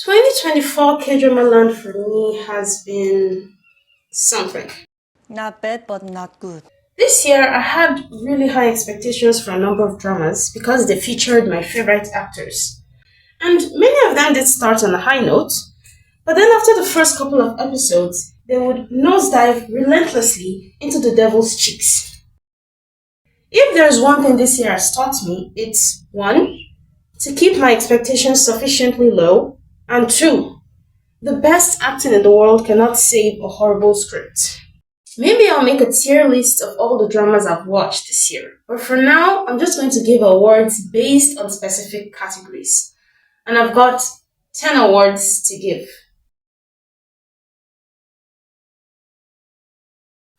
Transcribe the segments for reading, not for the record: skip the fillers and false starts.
2024 Kdramaland for me has been something. Not bad, but not good. This year, I had really high expectations for a number of dramas because they featured my favorite actors. And many of them did start on a high note, but then after the first couple of episodes, they would nosedive relentlessly into the devil's cheeks. If there's one thing this year has taught me, it's one, to keep my expectations sufficiently low, and two, the best acting in the world cannot save a horrible script. Maybe I'll make a tier list of all the dramas I've watched this year, but for now, I'm just going to give awards based on specific categories. And I've got 10 awards to give.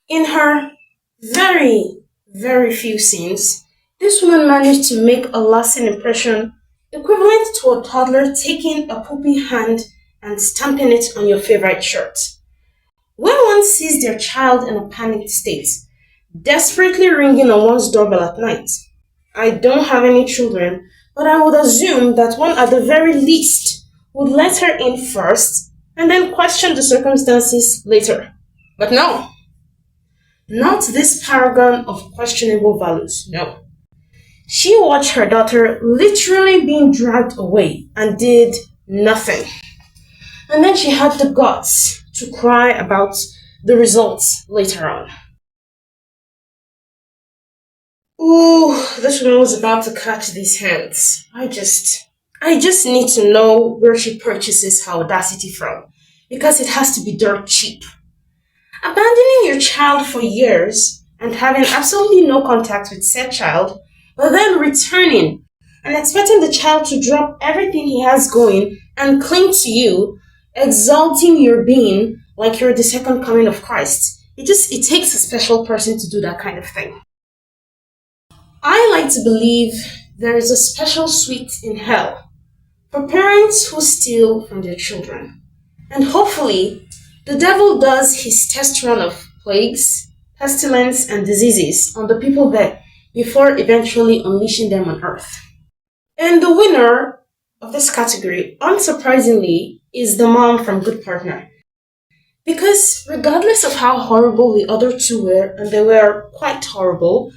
In her very, very few scenes, this woman managed to make a lasting impression equivalent to a toddler taking a poopy hand and stamping it on your favorite shirt. When one sees their child in a panicked state, desperately ringing on one's doorbell at night, I don't have any children, but I would assume that one at the very least would let her in first and then question the circumstances later. But no, not this paragon of questionable values, no. She watched her daughter literally being dragged away and did nothing. And then she had the guts to cry about the results later on. Ooh, this woman was about to catch these hands. I just need to know where she purchases her audacity from, because it has to be dirt cheap. Abandoning your child for years and having absolutely no contact with said child, but then returning and expecting the child to drop everything he has going and cling to you, exalting your being like you're the second coming of Christ. It takes a special person to do that kind of thing. I like to believe there is a special suite in hell for parents who steal from their children. And hopefully, the devil does his test run of plagues, pestilence, and diseases on the people there before eventually unleashing them on earth. And the winner of this category, unsurprisingly, is the mom from Good Partner. Because regardless of how horrible the other two were, and they were quite horrible,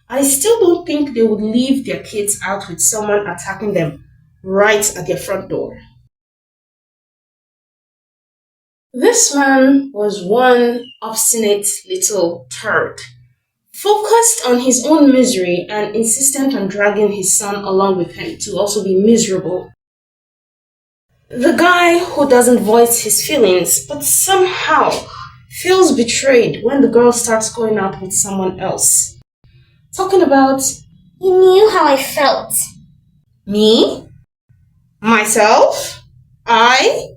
I still don't think they would leave their kids out with someone attacking them right at their front door. This man was one obstinate little turd, focused on his own misery and insistent on dragging his son along with him to also be miserable. The guy who doesn't voice his feelings but somehow feels betrayed when the girl starts going out with someone else. Talking about, you knew how I felt. Me? Myself? I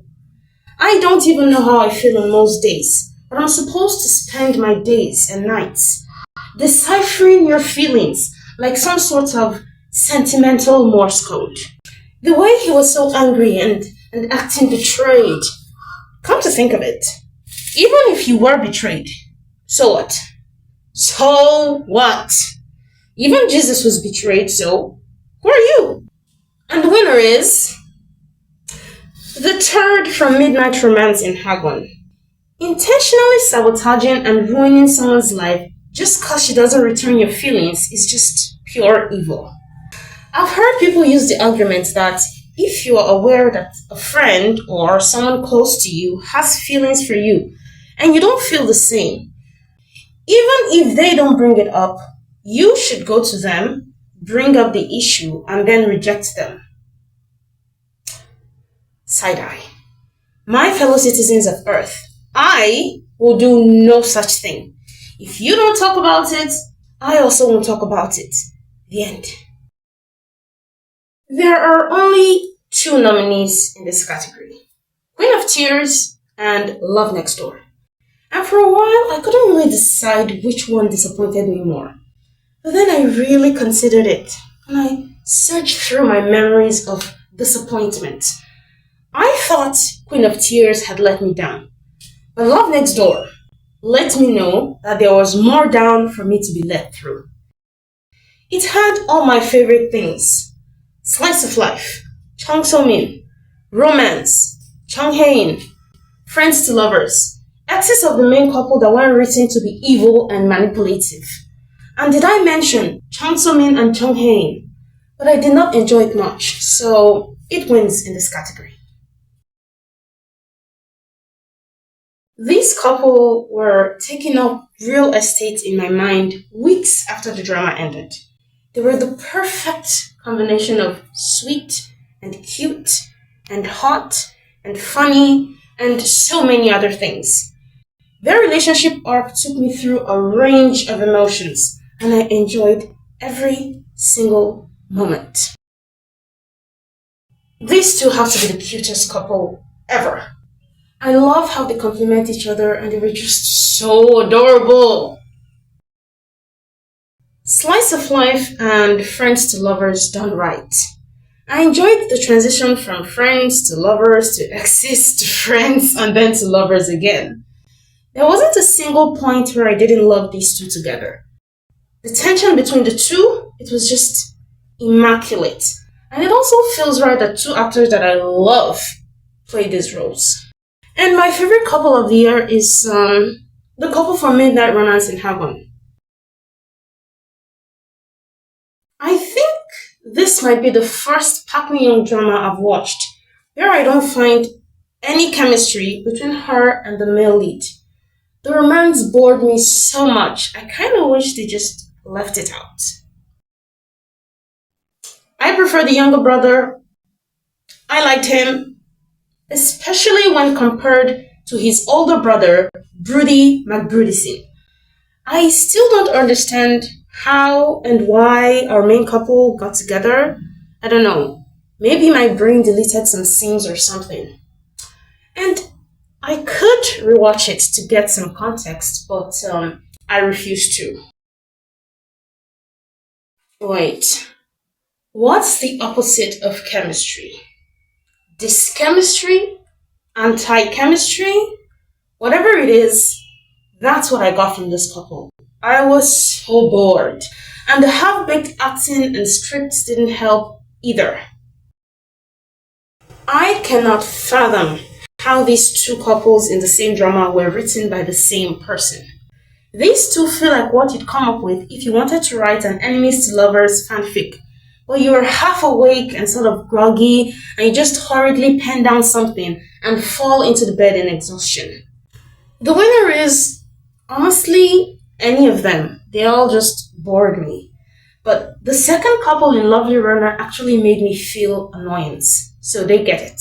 don't even know how I feel on most days, but I'm supposed to spend my days and nights deciphering your feelings like some sort of sentimental Morse code. The way he was so angry and acting betrayed. Come to think of it, even if you were betrayed, so what? So what? Even Jesus was betrayed, so who are you? And the winner is the turd from Midnight Romance in Hagon. Intentionally sabotaging and ruining someone's life just cause she doesn't return your feelings is just pure evil. I've heard people use the argument that if you are aware that a friend or someone close to you has feelings for you and you don't feel the same, even if they don't bring it up, you should go to them, bring up the issue, and then reject them. Side-eye. My fellow citizens of Earth, I will do no such thing. If you don't talk about it, I also won't talk about it. The end. There are only two nominees in this category: Queen of Tears and Love Next Door. And for a while, I couldn't really decide which one disappointed me more. But then I really considered it, and I searched through my memories of disappointment. I thought Queen of Tears had let me down, but Love Next Door let me know that there was more down for me to be let through. It had all my favorite things: slice of life, Chong So Min, romance, Chung Hae-in, friends to lovers, exes of the main couple that were written to be evil and manipulative. And did I mention Chung So-min and Chung Hae-in? But I did not enjoy it much, so it wins in this category. This couple were taking up real estate in my mind weeks after the drama ended. They were the perfect combination of sweet and cute and hot and funny and so many other things. Their relationship arc took me through a range of emotions and I enjoyed every single moment. These two have to be the cutest couple ever. I love how they complement each other and they were just so adorable. Slice of life and friends to lovers done right. I enjoyed the transition from friends to lovers to exes to friends and then to lovers again. There wasn't a single point where I didn't love these two together. The tension between the two, it was just immaculate. And it also feels right that two actors that I love play these roles. And my favorite couple of the year is the couple from Midnight Romance in Heaven. I think this might be the first Park Min-young drama I've watched where I don't find any chemistry between her and the male lead. The romance bored me so much, I kind of wish they just left it out. I prefer the younger brother. I liked him, especially when compared to his older brother, Broody McBroodison. I still don't understand how and why our main couple got together. I don't know. Maybe my brain deleted some scenes or something. And I could rewatch it to get some context, but I refuse to. Wait, what's the opposite of chemistry? Dyschemistry? Anti-chemistry? Whatever it is, that's what I got from this couple. I was so bored. And the half-baked acting and scripts didn't help either. I cannot fathom how these two couples in the same drama were written by the same person. These two feel like what you'd come up with if you wanted to write an enemies to lovers fanfic, but you were half awake and sort of groggy and you just hurriedly pen down something and fall into the bed in exhaustion. The winner is, honestly, any of them. They all just bored me. But the second couple in Lovely Runner actually made me feel annoyance, so they get it.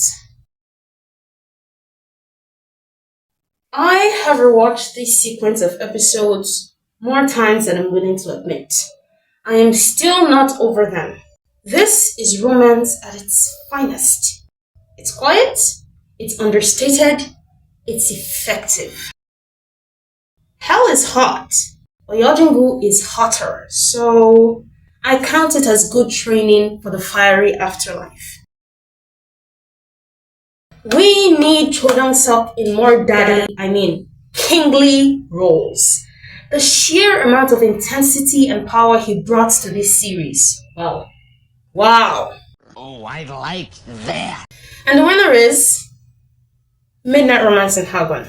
I have rewatched this sequence of episodes more times than I'm willing to admit. I am still not over them. This is romance at its finest. It's quiet, it's understated, it's effective. Hell is hot, but Yojingu is hotter, so I count it as good training for the fiery afterlife. We need Chodang-suk in more kingly roles. The sheer amount of intensity and power he brought to this series. Well, wow. Oh, I like that. And the winner is Midnight Romance in Hagon.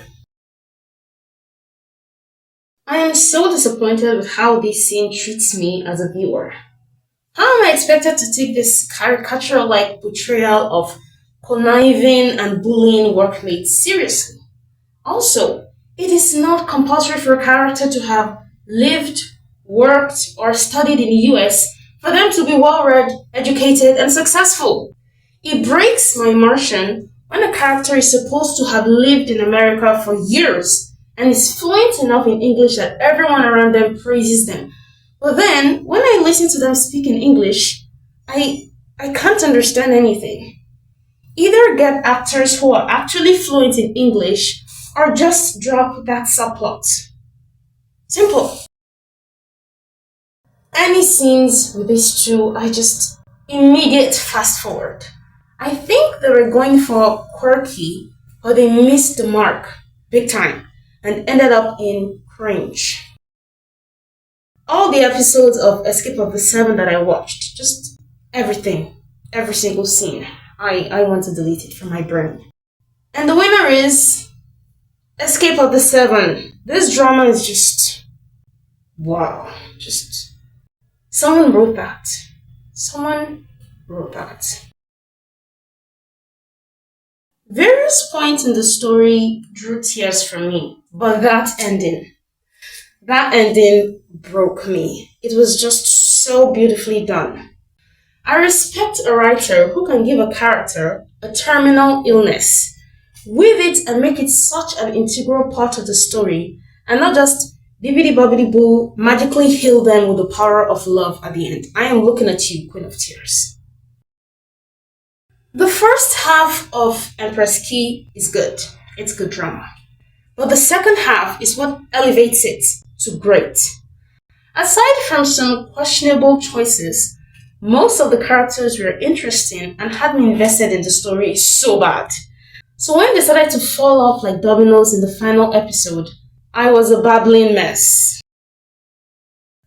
I am so disappointed with how this scene treats me as a viewer. How am I expected to take this caricature-like portrayal of conniving and bullying workmates seriously? Also, it is not compulsory for a character to have lived, worked, or studied in the US for them to be well-read, educated, and successful. It breaks my immersion when a character is supposed to have lived in America for years and is fluent enough in English that everyone around them praises them. But then, when I listen to them speak in English, I can't understand anything. Either get actors who are actually fluent in English or just drop that subplot. Simple. Any scenes with these two, I just immediate fast forward. I think they were going for quirky, but they missed the mark big time and ended up in cringe. All the episodes of Escape of the Seven that I watched, just everything, every single scene, I want to delete it from my brain. And the winner is Escape of the Seven. This drama is just wow. Just someone wrote that. Someone wrote that. Various points in the story drew tears from me, but that ending broke me. It was just so beautifully done. I respect a writer who can give a character a terminal illness, weave it and make it such an integral part of the story, and not just bibbidi bobbidi boo magically heal them with the power of love at the end. I am looking at you, Queen of Tears. The first half of Empress Key is good. It's good drama. But the second half is what elevates it to great. Aside from some questionable choices, most of the characters were interesting and had me invested in the story so bad. So when they started to fall off like dominoes in the final episode, I was a babbling mess.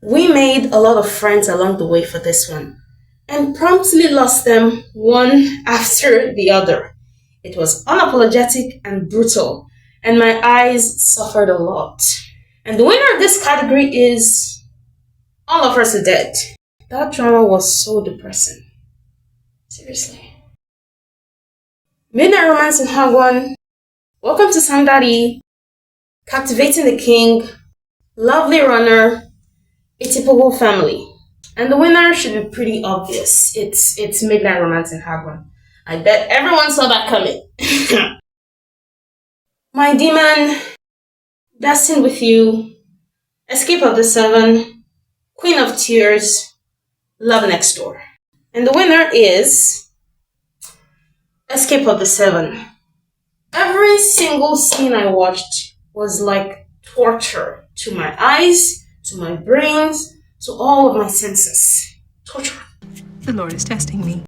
We made a lot of friends along the way for this one, and promptly lost them one after the other. It was unapologetic and brutal, and my eyes suffered a lot. And the winner of this category is All of Us Are Dead. That drama was so depressing. Seriously. Midnight Romance in Hagwon, Welcome to Sangdari, Captivating the King, Lovely Runner, A Typical Family. And the winner should be pretty obvious. It's Midnight Romance in Hagwon. I bet everyone saw that coming. My Demon, Dancing with You, Escape of the Seven, Queen of Tears, Love Next Door. And the winner is Escape of the Seven. Every single scene I watched was like torture to my eyes, to my brains, to all of my senses. Torture. The Lord is testing me.